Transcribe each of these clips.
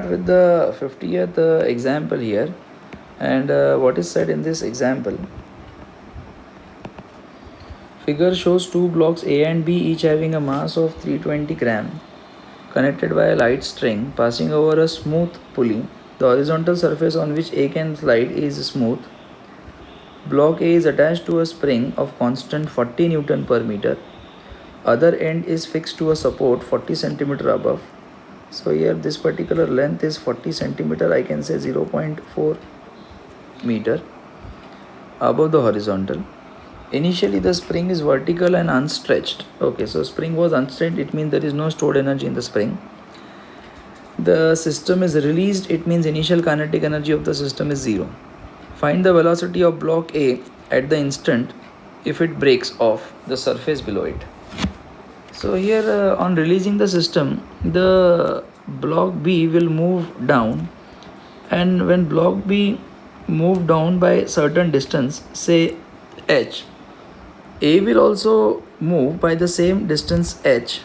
With the 50th example here, and what is said in this example. Figure shows two blocks A and B each having a mass of 320 gram connected by a light string passing over a smooth pulley. The horizontal surface on which A can slide is smooth. Block A is attached to a spring of constant 40 Newton per meter. Other end is fixed to a support 40 centimeter above. So here this particular length is 40 centimeter, I can say 0.4 meter above the horizontal. Initially the spring is vertical and unstretched. Okay, so spring was unstretched, it means there is no stored energy in the spring. The system is released, it means initial kinetic energy of the system is 0. Find the velocity of block A at the instant if it breaks off the surface below it. So here on releasing the system, the block B will move down, and when block B move down by certain distance, say h, A will also move by the same distance h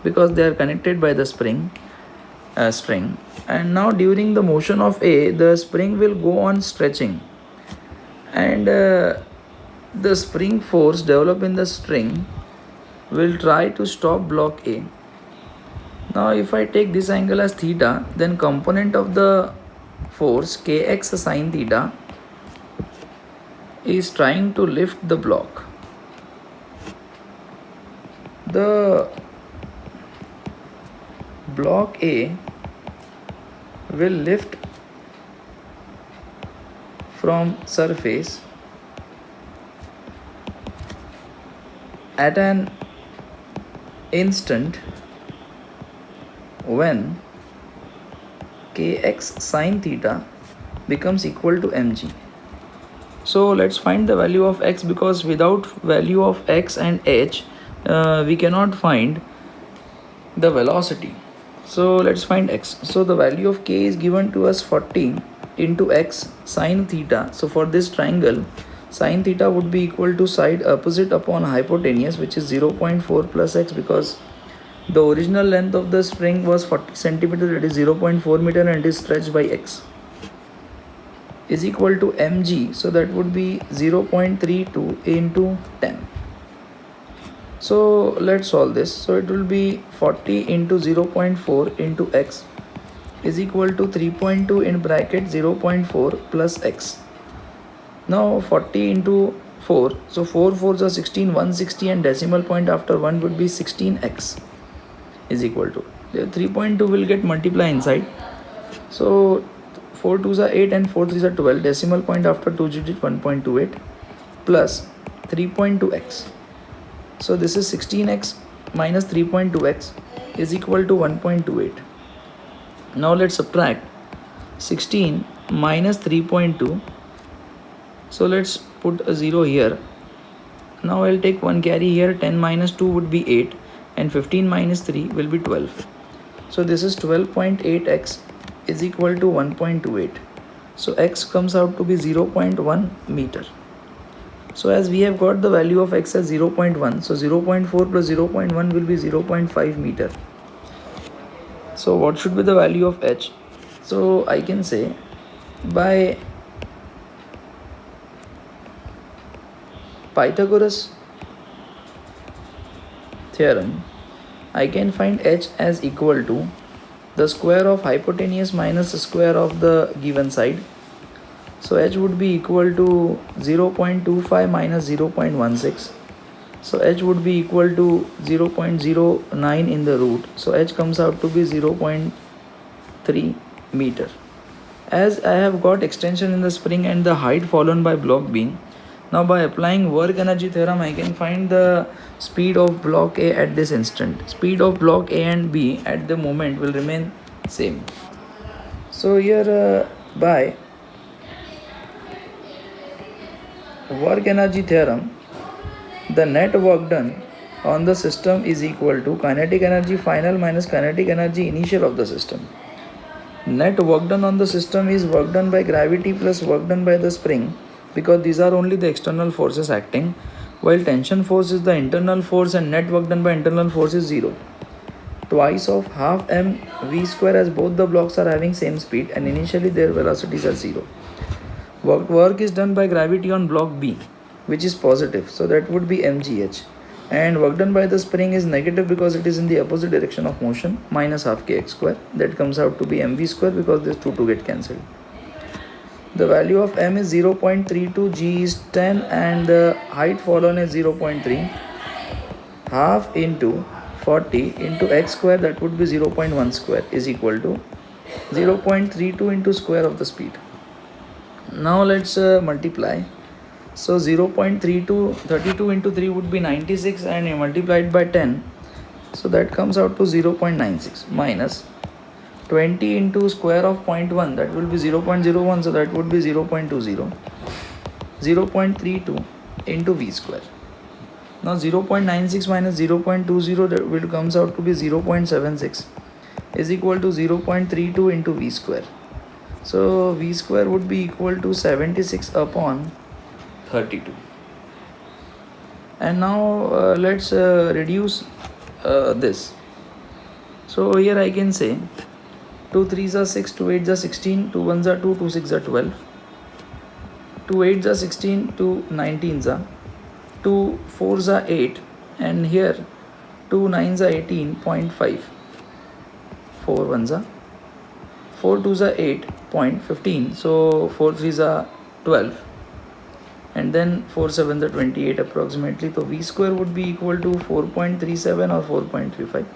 because they are connected by the string. And now during the motion of A, the spring will go on stretching, and the spring force developed in the string will try to stop block A. Now if I take this angle as theta, then component of the force kx sine theta is trying to lift the block. The block A will lift from surface at an instant when kx sine theta becomes equal to mg. So let's find the value of x, because without value of x and h we cannot find the velocity. So let's find x. So the value of k is given to us 40 into x sine theta. So for this triangle, sine theta would be equal to side opposite upon hypotenuse, which is 0.4 plus x, because the original length of the spring was 40 centimeter, that is 0.4 meter, and it is stretched by x, is equal to mg. So that would be 0.32 into 10. So let's solve this. So it will be 40 into 0.4 into x is equal to 3.2 in bracket 0.4 plus x. Now 40 into 4, so 4 4s are 16, 160, and decimal point after 1 would be 16x is equal to 3.2 will get multiply inside. So 4 2s are 8 and 4 3s are 12, decimal point after 2 digit 1.28 plus 3.2x. So this is 16x minus 3.2x is equal to 1.28. Now let's subtract 16 minus 3.2. So let's put a 0 here. Now I'll take one carry here. 10 minus 2 would be 8, and 15 minus 3 will be 12. So this is 12.8x is equal to 1.28. So x comes out to be 0.1 meter. So as we have got the value of x as 0.1, so 0.4 plus 0.1 will be 0.5 meter. So what should be the value of h? So I can say by Pythagoras theorem, I can find h as equal to the square of hypotenuse minus the square of the given side. So h would be equal to 0.25 minus 0.16. So h would be equal to 0.09 in the root. So h comes out to be 0.3 meter. As I have got extension in the spring and the height fallen by block B, now by applying work energy theorem, I can find the speed of block A at this instant. Speed of block A and B at the moment will remain same. So here by work energy theorem, the net work done on the system is equal to kinetic energy final minus kinetic energy initial of the system. Net work done on the system is work done by gravity plus work done by the spring, because these are only the external forces acting, while tension force is the internal force and net work done by internal force is 0. twice of half m v square, as both the blocks are having same speed and initially their velocities are 0. Work is done by gravity on block B, which is positive, so that would be mgh. And work done by the spring is negative because it is in the opposite direction of motion, minus half kx square. That comes out to be mv square because this 2 get cancelled. The value of m is 0.32, g is 10, and the height fallen is 0.3. Half into 40 into x square, that would be 0.1 square, is equal to 0.32 into square of the speed. Now let's multiply. So 32 into 3 would be 96, and multiplied by 10, so that comes out to 0.96 minus 20 into square of 0.1, that will be 0.01, so that would be 0.20. 0.32 into v square. Now 0.96 minus 0.20, that will comes out to be 0.76, is equal to 0.32 into v square. So v square would be equal to 76 upon 32. And now let's reduce this. So here I can say 2 3s are 6, 2 8s are 16, 2 1s are 2, 2 6s are 12, 2 8s are 16, 2 19s are, 2 4s are 8, and here 2 9s are 18.5, 4 1s are 4 2s are 8.15, so 4 3s are 12, and then 4 7s are 28 approximately. So v square would be equal to 4.37 or 4.35.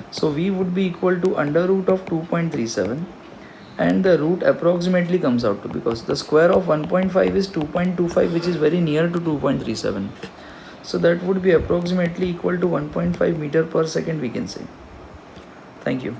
So v would be equal to under root of 2.37, and the root approximately comes out to, because the square of 1.5 is 2.25, which is very near to 2.37. So that would be approximately equal to 1.5 meter per second, we can say. Thank you.